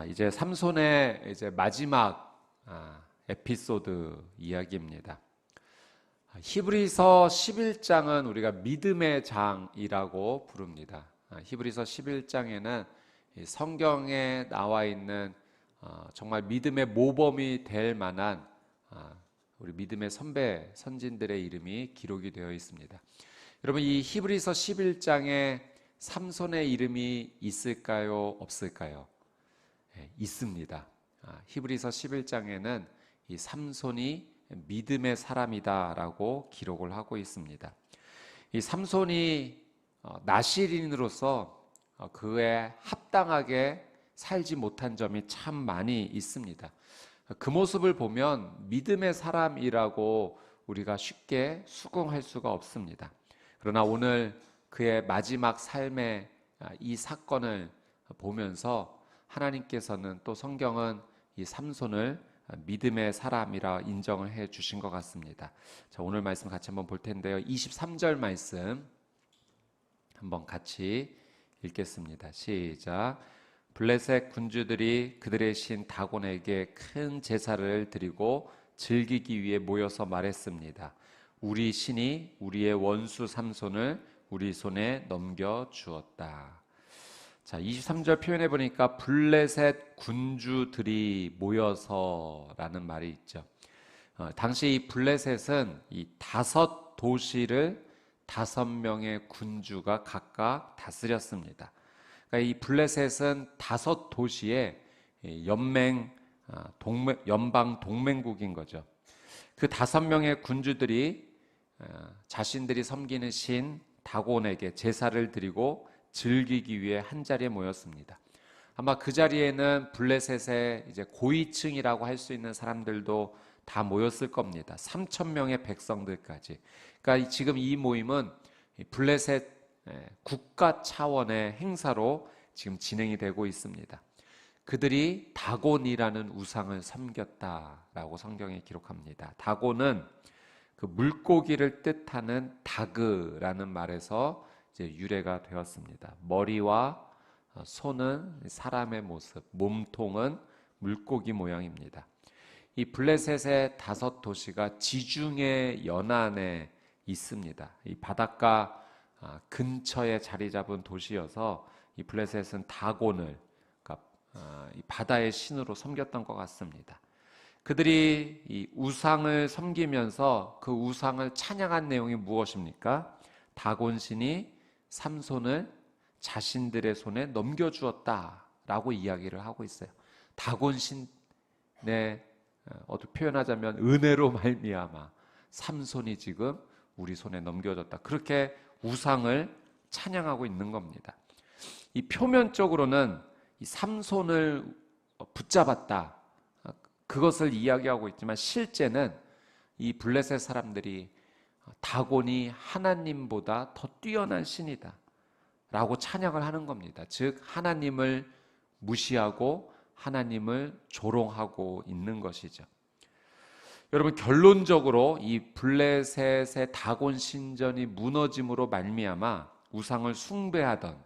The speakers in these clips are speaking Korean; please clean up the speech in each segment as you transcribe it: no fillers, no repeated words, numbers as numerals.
이제 삼손의 이제 마지막 에피소드 이야기입니다. 히브리서 11장은 우리가 믿음의 장이라고 부릅니다. 히브리서 11장에는 성경에 나와 있는 정말 믿음의 모범이 될 만한 우리 믿음의 선배 선진들의 이름이 기록이 되어 있습니다. 여러분, 이 히브리서 11장에 삼손의 이름이 있을까요? 없을까요? 있습니다. 히브리서 11장에는 이 삼손이 믿음의 사람이다라고 기록을 하고 있습니다. 이 삼손이 나실인으로서 그에 합당하게 살지 못한 점이 참 많이 있습니다. 그 모습을 보면 믿음의 사람이라고 우리가 쉽게 수긍할 수가 없습니다. 그러나 오늘 그의 마지막 삶의 이 사건을 보면서 하나님께서는 또 성경은 이 삼손을 믿음의 사람이라 인정을 해 주신 것 같습니다. 자, 오늘 말씀 같이 한번 볼 텐데요. 23절 말씀 한번 같이 읽겠습니다. 시작. 블레셋 군주들이 그들의 신 다곤에게 큰 제사를 드리고 즐기기 위해 모여서 말했습니다. 우리 신이 우리의 원수 삼손을 우리 손에 넘겨 주었다. 자, 23절 표현해 보니까 블레셋 군주들이 모여서라는 말이 있죠. 당시 이 블레셋은 이 5도시를 5명의 군주가 각각 다스렸습니다. 그러니까 이 블레셋은 5도시의 연방 동맹국인 거죠. 그 5명의 군주들이 자신들이 섬기는 신 다곤에게 제사를 드리고 즐기기 위해 한 자리에 모였습니다. 아마 그 자리에는 블레셋의 이제 고위층이라고 할 수 있는 사람들도 다 모였을 겁니다. 3,000명의 백성들까지. 그러니까 지금 이 모임은 블레셋 국가 차원의 행사로 지금 진행이 되고 있습니다. 그들이 다곤이라는 우상을 섬겼다라고 성경에 기록합니다. 다곤은 그 물고기를 뜻하는 다그라는 말에서 이제 유래가 되었습니다. 머리와 손은 사람의 모습, 몸통은 물고기 모양입니다. 이 블레셋의 5도시가 지중해 연안에 있습니다. 이 바닷가 근처에 자리 잡은 도시여서 이 블레셋은 다곤을 이 바다의 신으로 섬겼던 것 같습니다. 그들이 이 우상을 섬기면서 그 우상을 찬양한 내용이 무엇입니까? 다곤 신이 삼손을 자신들의 손에 넘겨주었다라고 이야기를 하고 있어요. 다곤 신의 어떻게 표현하자면 은혜로 말미암아 삼손이 지금 우리 손에 넘겨졌다. 그렇게 우상을 찬양하고 있는 겁니다. 이 표면적으로는 이 삼손을 붙잡았다. 그것을 이야기하고 있지만 실제는 이 블레셋 사람들이 다곤이 하나님보다 더 뛰어난 신이다 라고 찬양을 하는 겁니다. 즉 하나님을 무시하고 하나님을 조롱하고 있는 것이죠. 여러분, 결론적으로 이 블레셋의 다곤 신전이 무너짐으로 말미암아 우상을 숭배하던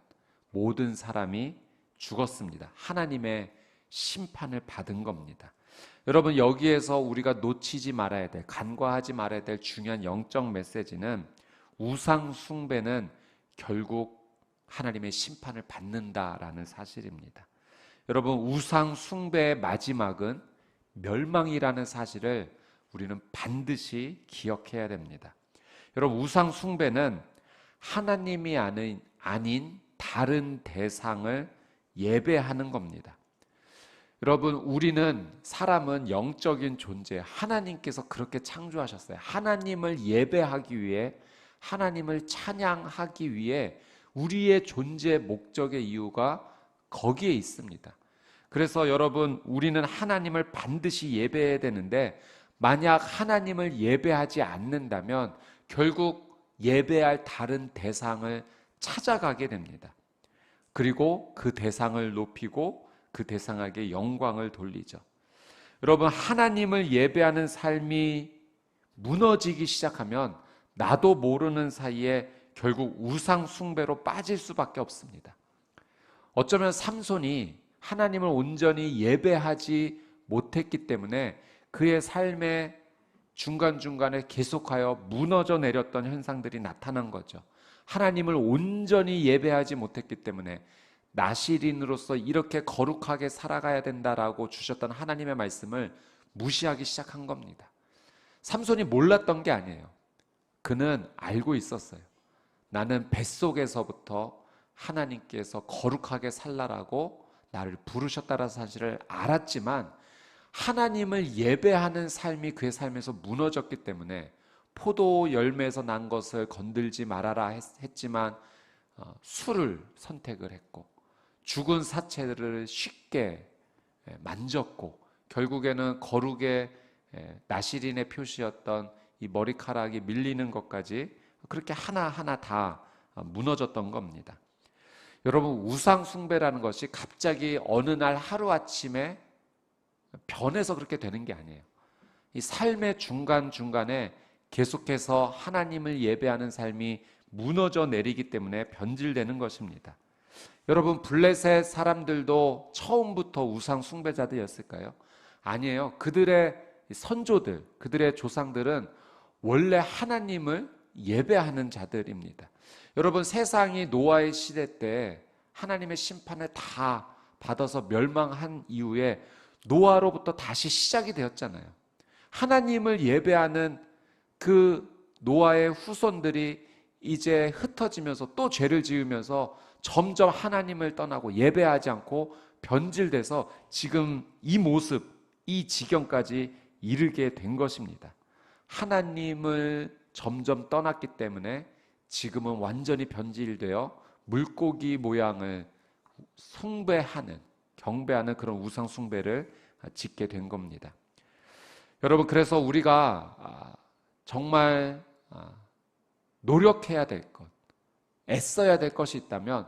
모든 사람이 죽었습니다. 하나님의 심판을 받은 겁니다. 여러분, 여기에서 우리가 놓치지 말아야 될, 간과하지 말아야 될 중요한 영적 메시지는 우상 숭배는 결국 하나님의 심판을 받는다라는 사실입니다. 여러분, 우상 숭배의 마지막은 멸망이라는 사실을 우리는 반드시 기억해야 됩니다. 여러분, 우상 숭배는 하나님이 아닌 다른 대상을 예배하는 겁니다. 여러분, 사람은 영적인 존재, 하나님께서 그렇게 창조하셨어요. 하나님을 예배하기 위해, 하나님을 찬양하기 위해 우리의 존재 목적의 이유가 거기에 있습니다. 그래서 여러분, 우리는 하나님을 반드시 예배해야 되는데 만약 하나님을 예배하지 않는다면 결국 예배할 다른 대상을 찾아가게 됩니다. 그리고 그 대상을 높이고 그 대상에게 영광을 돌리죠. 여러분, 하나님을 예배하는 삶이 무너지기 시작하면 나도 모르는 사이에 결국 우상 숭배로 빠질 수밖에 없습니다. 어쩌면 삼손이 하나님을 온전히 예배하지 못했기 때문에 그의 삶에 중간중간에 계속하여 무너져 내렸던 현상들이 나타난 거죠. 하나님을 온전히 예배하지 못했기 때문에 나실인으로서 이렇게 거룩하게 살아가야 된다라고 주셨던 하나님의 말씀을 무시하기 시작한 겁니다. 삼손이 몰랐던 게 아니에요. 그는 알고 있었어요. 나는 뱃속에서부터 하나님께서 거룩하게 살라라고 나를 부르셨다는 사실을 알았지만 하나님을 예배하는 삶이 그의 삶에서 무너졌기 때문에 포도 열매에서 난 것을 건들지 말아라 했지만 술을 선택을 했고 죽은 사체들을 쉽게 만졌고 결국에는 거룩의 나실인의 표시였던 이 머리카락이 밀리는 것까지 그렇게 하나하나 다 무너졌던 겁니다. 여러분, 우상 숭배라는 것이 갑자기 어느 날 하루아침에 변해서 그렇게 되는 게 아니에요. 이 삶의 중간중간에 계속해서 하나님을 예배하는 삶이 무너져 내리기 때문에 변질되는 것입니다. 여러분, 블레셋 사람들도 처음부터 우상 숭배자들이었을까요? 아니에요. 그들의 선조들, 그들의 조상들은 원래 하나님을 예배하는 자들입니다. 여러분, 세상이 노아의 시대 때 하나님의 심판을 다 받아서 멸망한 이후에 노아로부터 다시 시작이 되었잖아요. 하나님을 예배하는 그 노아의 후손들이 이제 흩어지면서 또 죄를 지으면서 점점 하나님을 떠나고 예배하지 않고 변질돼서 지금 이 모습, 이 지경까지 이르게 된 것입니다. 하나님을 점점 떠났기 때문에 지금은 완전히 변질되어 물고기 모양을 숭배하는, 경배하는 그런 우상 숭배를 짓게 된 겁니다. 여러분, 그래서 우리가 정말 노력해야 될 것, 애써야 될 것이 있다면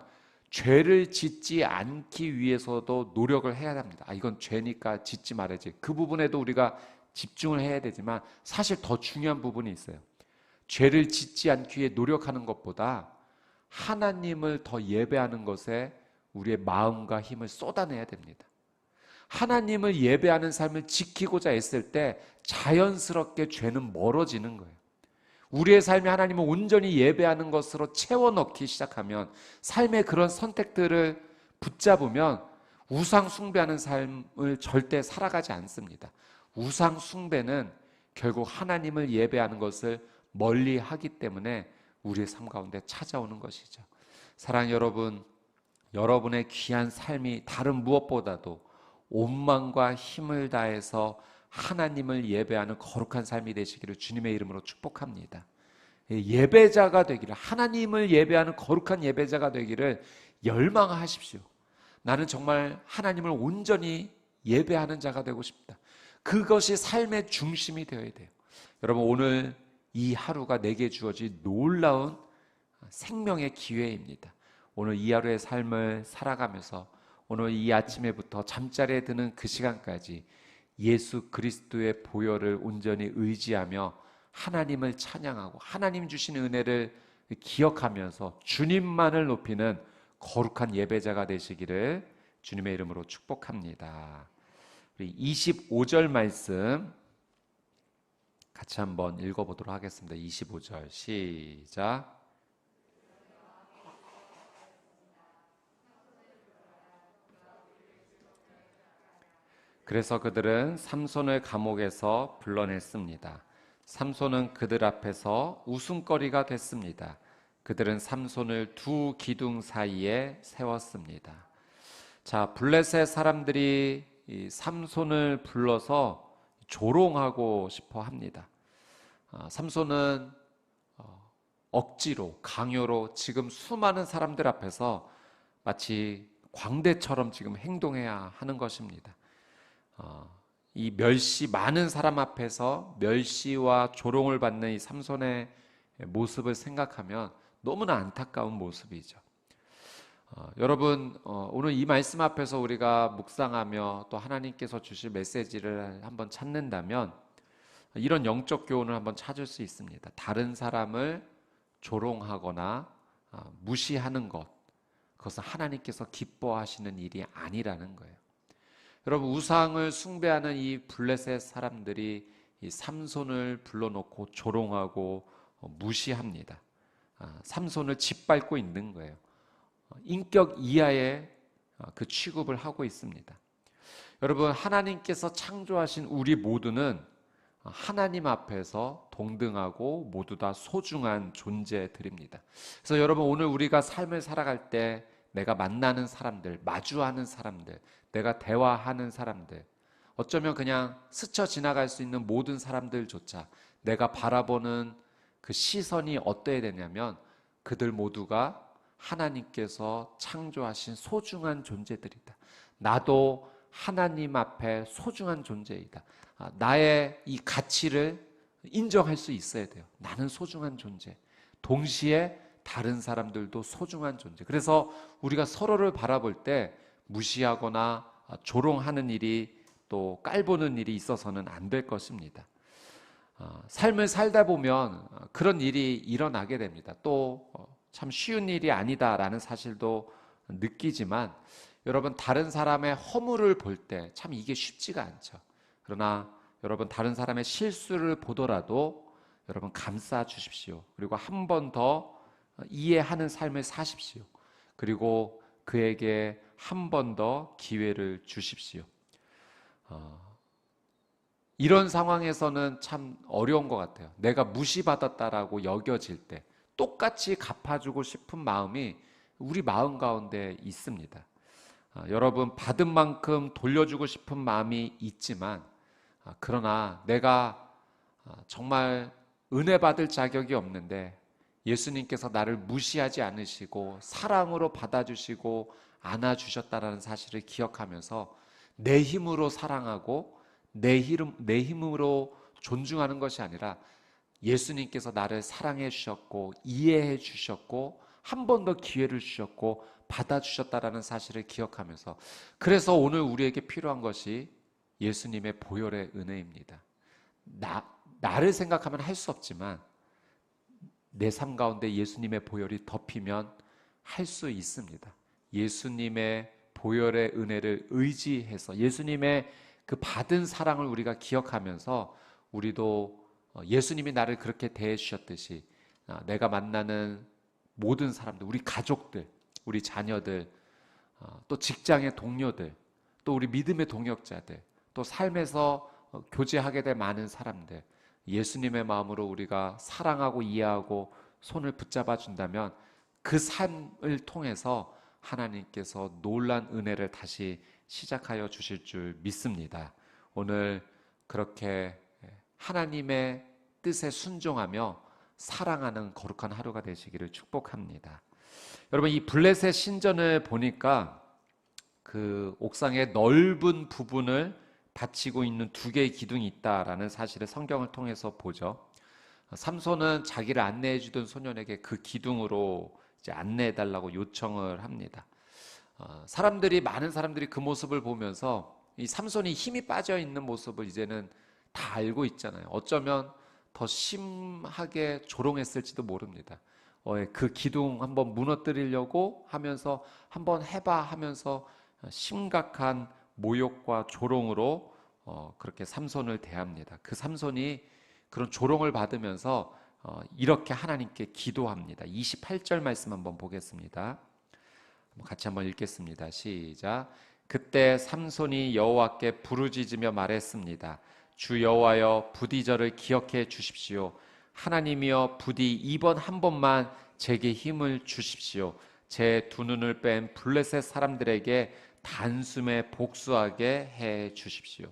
죄를 짓지 않기 위해서도 노력을 해야 합니다. 이건 죄니까 짓지 말아야지. 그 부분에도 우리가 집중을 해야 되지만 사실 더 중요한 부분이 있어요. 죄를 짓지 않기 위해 노력하는 것보다 하나님을 더 예배하는 것에 우리의 마음과 힘을 쏟아내야 됩니다. 하나님을 예배하는 삶을 지키고자 했을 때 자연스럽게 죄는 멀어지는 거예요. 우리의 삶이 하나님을 온전히 예배하는 것으로 채워넣기 시작하면 삶의 그런 선택들을 붙잡으면 우상 숭배하는 삶을 절대 살아가지 않습니다. 우상 숭배는 결국 하나님을 예배하는 것을 멀리 하기 때문에 우리의 삶 가운데 찾아오는 것이죠. 사랑하는 여러분, 여러분의 귀한 삶이 다른 무엇보다도 온망과 힘을 다해서 하나님을 예배하는 거룩한 삶이 되시기를 주님의 이름으로 축복합니다. 예배자가 되기를, 하나님을 예배하는 거룩한 예배자가 되기를 열망하십시오. 나는 정말 하나님을 온전히 예배하는 자가 되고 싶다. 그것이 삶의 중심이 되어야 돼요. 여러분, 오늘 이 하루가 내게 주어진 놀라운 생명의 기회입니다. 오늘 이 하루의 삶을 살아가면서 오늘 이 아침에부터 잠자리에 드는 그 시간까지 예수 그리스도의 보혈을 온전히 의지하며 하나님을 찬양하고 하나님 주신 은혜를 기억하면서 주님만을 높이는 거룩한 예배자가 되시기를 주님의 이름으로 축복합니다. 우리 25절 말씀 같이 한번 읽어보도록 하겠습니다. 25절 시작. 그래서 그들은 삼손을 감옥에서 불러냈습니다. 삼손은 그들 앞에서 웃음거리가 됐습니다. 그들은 삼손을 두 기둥 사이에 세웠습니다. 자, 블레셋 사람들이 이 삼손을 불러서 조롱하고 싶어 합니다. 삼손은 억지로, 강요로 지금 수많은 사람들 앞에서 마치 광대처럼 지금 행동해야 하는 것입니다. 이 많은 사람 앞에서 멸시와 조롱을 받는 이 삼손의 모습을 생각하면 너무나 안타까운 모습이죠. 여러분, 오늘 이 말씀 앞에서 우리가 묵상하며 또 하나님께서 주실 메시지를 한번 찾는다면 이런 영적 교훈을 한번 찾을 수 있습니다. 다른 사람을 조롱하거나 무시하는 것, 그것은 하나님께서 기뻐하시는 일이 아니라는 거예요. 여러분, 우상을 숭배하는 이 블레셋 사람들이 이 삼손을 불러놓고 조롱하고 무시합니다. 삼손을 짓밟고 있는 거예요. 인격 이하의 그 취급을 하고 있습니다. 여러분, 하나님께서 창조하신 우리 모두는 하나님 앞에서 동등하고 모두 다 소중한 존재들입니다. 그래서 여러분, 오늘 우리가 삶을 살아갈 때 내가 만나는 사람들, 마주하는 사람들, 내가 대화하는 사람들, 어쩌면 그냥 스쳐 지나갈 수 있는 모든 사람들조차 내가 바라보는 그 시선이 어때야 되냐면 그들 모두가 하나님께서 창조하신 소중한 존재들이다. 나도 하나님 앞에 소중한 존재이다. 나의 이 가치를 인정할 수 있어야 돼요. 나는 소중한 존재. 동시에 다른 사람들도 소중한 존재. 그래서 우리가 서로를 바라볼 때 무시하거나 조롱하는 일이 또 깔보는 일이 있어서는 안 될 것입니다. 삶을 살다 보면 그런 일이 일어나게 됩니다. 또 참 쉬운 일이 아니다라는 사실도 느끼지만 여러분, 다른 사람의 허물을 볼 때 참 이게 쉽지가 않죠. 그러나 여러분, 다른 사람의 실수를 보더라도 여러분 감싸 주십시오. 그리고 한 번 더 이해하는 삶을 사십시오. 그리고 그에게 한 번 더 기회를 주십시오. 이런 상황에서는 참 어려운 것 같아요. 내가 무시받았다라고 여겨질 때 똑같이 갚아주고 싶은 마음이 우리 마음 가운데 있습니다. 여러분, 받은 만큼 돌려주고 싶은 마음이 있지만 그러나 내가 정말 은혜 받을 자격이 없는데 예수님께서 나를 무시하지 않으시고 사랑으로 받아주시고 안아주셨다는 사실을 기억하면서 내 힘으로 사랑하고 내 힘으로 존중하는 것이 아니라 예수님께서 나를 사랑해 주셨고 이해해 주셨고 한 번 더 기회를 주셨고 받아주셨다라는 사실을 기억하면서, 그래서 오늘 우리에게 필요한 것이 예수님의 보혈의 은혜입니다. 나를 생각하면 할 수 없지만 내 삶 가운데 예수님의 보혈이 덮이면 할 수 있습니다. 예수님의 보혈의 은혜를 의지해서 예수님의 그 받은 사랑을 우리가 기억하면서 우리도 예수님이 나를 그렇게 대해 주셨듯이 내가 만나는 모든 사람들, 우리 가족들, 우리 자녀들, 또 직장의 동료들, 또 우리 믿음의 동역자들, 또 삶에서 교제하게 될 많은 사람들, 예수님의 마음으로 우리가 사랑하고 이해하고 손을 붙잡아 준다면 그 삶을 통해서 하나님께서 놀란 은혜를 다시 시작하여 주실 줄 믿습니다. 오늘 그렇게 하나님의 뜻에 순종하며 사랑하는 거룩한 하루가 되시기를 축복합니다. 여러분, 이 블레셋 신전을 보니까 그 옥상의 넓은 부분을 받치고 있는 두 개의 기둥이 있다라는 사실을 성경을 통해서 보죠. 삼손은 자기를 안내해 주던 소년에게 그 기둥으로 이제 안내해 달라고 요청을 합니다. 많은 사람들이 그 모습을 보면서 이 삼손이 힘이 빠져 있는 모습을 이제는 다 알고 있잖아요. 어쩌면 더 심하게 조롱했을지도 모릅니다. 그 기둥 한번 무너뜨리려고 하면서 한번 해봐 하면서 심각한 모욕과 조롱으로 그렇게 삼손을 대합니다. 그 삼손이 그런 조롱을 받으면서 이렇게 하나님께 기도합니다. 28절 말씀 한번 보겠습니다. 같이 한번 읽겠습니다. 시작. 그때 삼손이 여호와께 부르짖으며 말했습니다. 주 여호와여, 부디 저를 기억해 주십시오. 하나님이여, 부디 이번 한 번만 제게 힘을 주십시오. 제 두 눈을 뺀 블레셋 사람들에게 단숨에 복수하게 해 주십시오.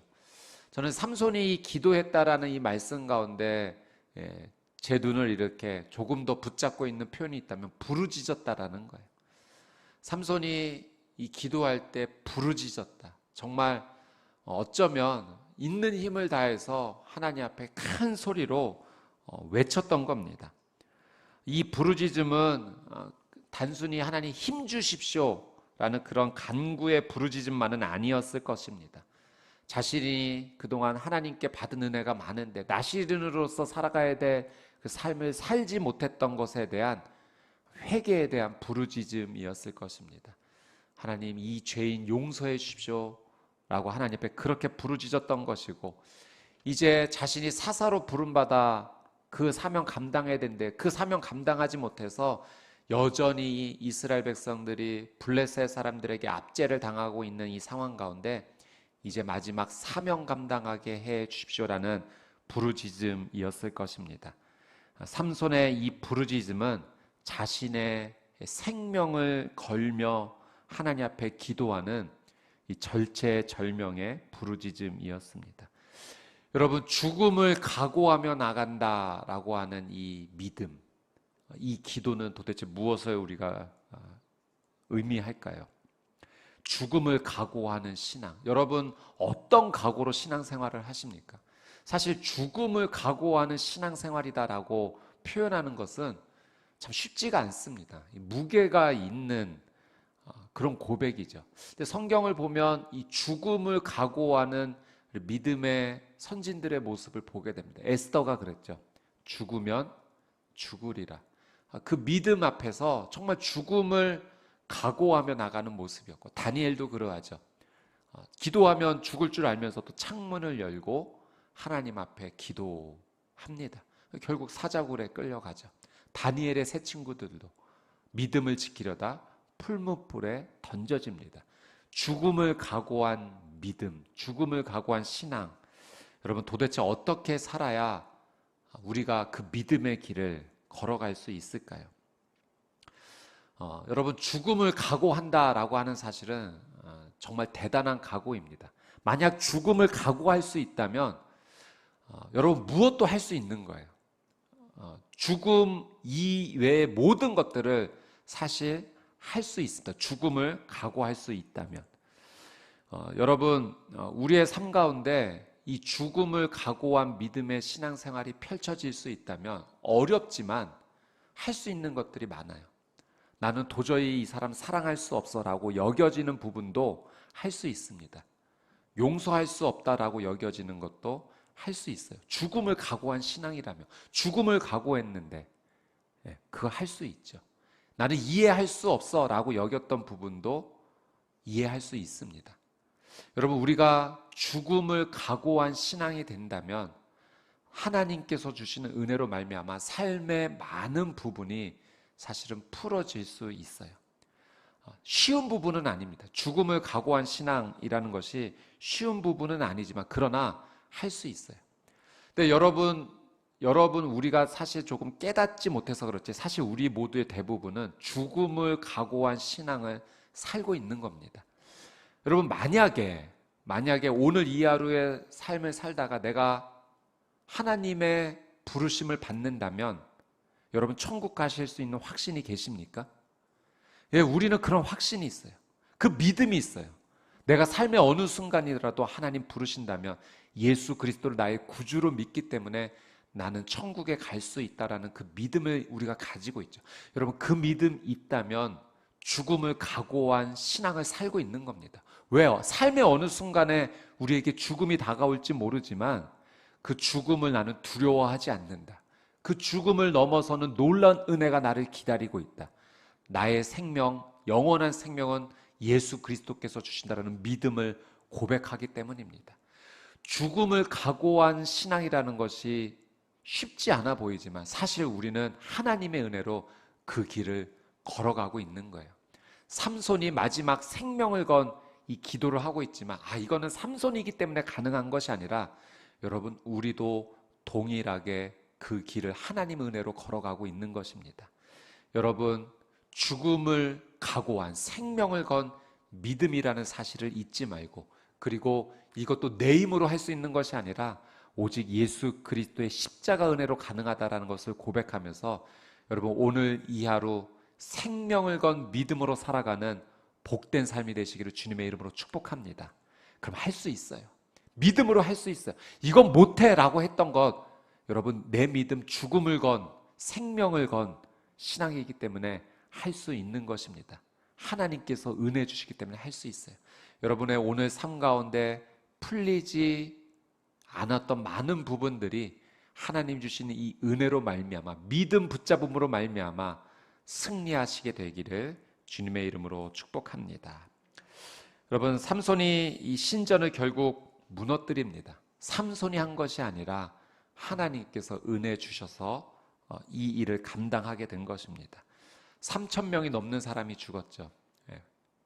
저는 삼손이 기도했다라는 이 말씀 가운데 제 눈을 이렇게 조금 더 붙잡고 있는 표현이 있다면 부르짖었다라는 거예요. 삼손이 이 기도할 때 부르짖었다. 정말 어쩌면 있는 힘을 다해서 하나님 앞에 큰 소리로 외쳤던 겁니다. 이 부르짖음은 단순히 하나님 힘 주십시오라는 그런 간구의 부르짖음만은 아니었을 것입니다. 자신이 그동안 하나님께 받은 은혜가 많은데 나시린으로서 살아가야 될 그 삶을 살지 못했던 것에 대한 회개에 대한 부르짖음이었을 것입니다. 하나님, 이 죄인 용서해 주십시오 라고 하나님 앞에 그렇게 부르짖었던 것이고, 이제 자신이 사사로 부름받아 그 사명 감당해야 되는데 그 사명 감당하지 못해서 여전히 이스라엘 백성들이 블레셋 사람들에게 압제를 당하고 있는 이 상황 가운데 이제 마지막 사명 감당하게 해 주십시오라는 부르짖음이었을 것입니다. 삼손의 이 부르짖음은 자신의 생명을 걸며 하나님 앞에 기도하는 이 절체절명의 부르짖음이었습니다. 여러분, 죽음을 각오하며 나간다라고 하는 이 믿음, 이 기도는 도대체 무엇을 우리가 의미할까요? 죽음을 각오하는 신앙. 여러분, 어떤 각오로 신앙생활을 하십니까? 사실 죽음을 각오하는 신앙생활이다라고 표현하는 것은 참 쉽지가 않습니다. 무게가 있는 그런 고백이죠. 근데 성경을 보면 이 죽음을 각오하는 믿음의 선진들의 모습을 보게 됩니다. 에스더가 그랬죠. 죽으면 죽으리라. 그 믿음 앞에서 정말 죽음을 각오하며 나가는 모습이었고, 다니엘도 그러하죠. 기도하면 죽을 줄 알면서도 창문을 열고 하나님 앞에 기도합니다. 결국 사자굴에 끌려가죠. 다니엘의 세 친구들도 믿음을 지키려다 풀무불에 던져집니다. 죽음을 각오한 믿음, 죽음을 각오한 신앙. 여러분, 도대체 어떻게 살아야 우리가 그 믿음의 길을 걸어갈 수 있을까요? 여러분, 죽음을 각오한다라고 하는 사실은 정말 대단한 각오입니다. 만약 죽음을 각오할 수 있다면 여러분, 무엇도 할 수 있는 거예요. 죽음 이외의 모든 것들을 사실 할 수 있습니다. 죽음을 각오할 수 있다면. 여러분, 우리의 삶 가운데 이 죽음을 각오한 믿음의 신앙생활이 펼쳐질 수 있다면 어렵지만 할 수 있는 것들이 많아요. 나는 도저히 이 사람 사랑할 수 없어라고 여겨지는 부분도 할 수 있습니다. 용서할 수 없다라고 여겨지는 것도 할 수 있어요. 죽음을 각오한 신앙이라면, 죽음을 각오했는데 그거 할 수 있죠. 나는 이해할 수 없어라고 여겼던 부분도 이해할 수 있습니다. 여러분, 우리가 죽음을 각오한 신앙이 된다면 하나님께서 주시는 은혜로 말미암아 삶의 많은 부분이 사실은 풀어질 수 있어요. 쉬운 부분은 아닙니다. 죽음을 각오한 신앙이라는 것이 쉬운 부분은 아니지만 그러나 할 수 있어요. 근데 여러분 우리가 사실 조금 깨닫지 못해서 그렇지 사실 우리 모두의 대부분은 죽음을 각오한 신앙을 살고 있는 겁니다. 여러분, 만약에 오늘 이 하루의 삶을 살다가 내가 하나님의 부르심을 받는다면 여러분, 천국 가실 수 있는 확신이 계십니까? 예, 우리는 그런 확신이 있어요. 그 믿음이 있어요. 내가 삶의 어느 순간이라도 하나님 부르신다면 예수 그리스도를 나의 구주로 믿기 때문에 나는 천국에 갈 수 있다라는 그 믿음을 우리가 가지고 있죠. 여러분, 그 믿음 있다면 죽음을 각오한 신앙을 살고 있는 겁니다. 왜요? 삶의 어느 순간에 우리에게 죽음이 다가올지 모르지만 그 죽음을 나는 두려워하지 않는다. 그 죽음을 넘어서는 놀라운 은혜가 나를 기다리고 있다. 나의 생명, 영원한 생명은 예수 그리스도께서 주신다라는 믿음을 고백하기 때문입니다. 죽음을 각오한 신앙이라는 것이 쉽지 않아 보이지만 사실 우리는 하나님의 은혜로 그 길을 걸어가고 있는 거예요. 삼손이 마지막 생명을 건 이 기도를 하고 있지만 이거는 삼손이기 때문에 가능한 것이 아니라 여러분, 우리도 동일하게 그 길을 하나님의 은혜로 걸어가고 있는 것입니다. 여러분, 죽음을 각오한 생명을 건 믿음이라는 사실을 잊지 말고, 그리고 이것도 내 힘으로 할 수 있는 것이 아니라 오직 예수 그리스도의 십자가 은혜로 가능하다라는 것을 고백하면서 여러분, 오늘 이 하루 생명을 건 믿음으로 살아가는 복된 삶이 되시기를 주님의 이름으로 축복합니다. 그럼 할 수 있어요. 믿음으로 할 수 있어요. 이건 못해 라고 했던 것, 여러분, 내 믿음 죽음을 건 생명을 건 신앙이기 때문에 할 수 있는 것입니다. 하나님께서 은혜 주시기 때문에 할 수 있어요. 여러분의 오늘 삶 가운데 풀리지 않았던 많은 부분들이 하나님 주시는 이 은혜로 말미암아, 믿음 붙잡음으로 말미암아 승리하시게 되기를 주님의 이름으로 축복합니다. 여러분, 삼손이 이 신전을 결국 무너뜨립니다. 삼손이 한 것이 아니라 하나님께서 은혜 주셔서 이 일을 감당하게 된 것입니다. 3천 명이 넘는 사람이 죽었죠.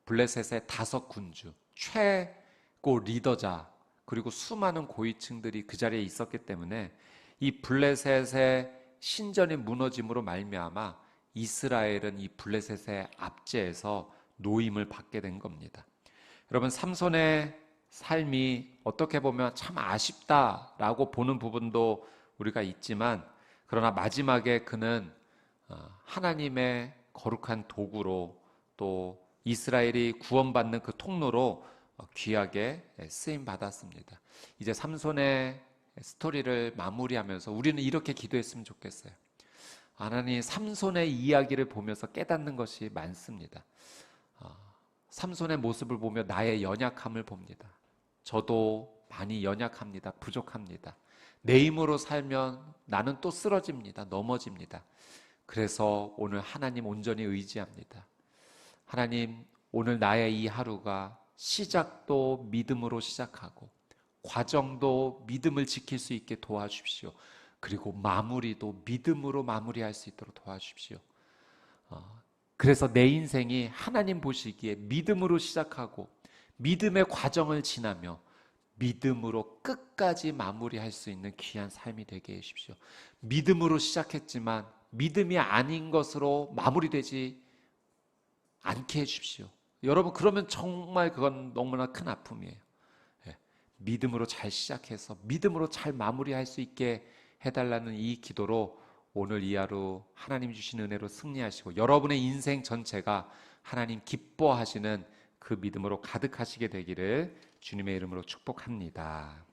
블레셋의 5군주, 최고 리더자, 그리고 수많은 고위층들이 그 자리에 있었기 때문에 이 블레셋의 신전이 무너짐으로 말미암아 이스라엘은 이 블레셋의 압제에서 노임을 받게 된 겁니다. 여러분, 삼손의 삶이 어떻게 보면 참 아쉽다라고 보는 부분도 우리가 있지만, 그러나 마지막에 그는 하나님의 거룩한 도구로, 또 이스라엘이 구원받는 그 통로로 귀하게 쓰임 받았습니다. 이제 삼손의 스토리를 마무리하면서 우리는 이렇게 기도했으면 좋겠어요. 하나님, 삼손의 이야기를 보면서 깨닫는 것이 많습니다. 삼손의 모습을 보며 나의 연약함을 봅니다. 저도 많이 연약합니다. 부족합니다. 내 힘으로 살면 나는 또 쓰러집니다. 넘어집니다. 그래서 오늘 하나님 온전히 의지합니다. 하나님, 오늘 나의 이 하루가 시작도 믿음으로 시작하고 과정도 믿음을 지킬 수 있게 도와주십시오. 그리고 마무리도 믿음으로 마무리할 수 있도록 도와주십시오. 그래서 내 인생이 하나님 보시기에 믿음으로 시작하고 믿음의 과정을 지나며 믿음으로 끝까지 마무리할 수 있는 귀한 삶이 되게 해주십시오. 믿음으로 시작했지만 믿음이 아닌 것으로 마무리되지 않게 해주십시오. 여러분, 그러면 정말 그건 너무나 큰 아픔이에요. 믿음으로 잘 시작해서 믿음으로 잘 마무리할 수 있게 해달라는 이 기도로 오늘 이 하루 하나님 주신 은혜로 승리하시고 여러분의 인생 전체가 하나님 기뻐하시는 그 믿음으로 가득하시게 되기를 주님의 이름으로 축복합니다.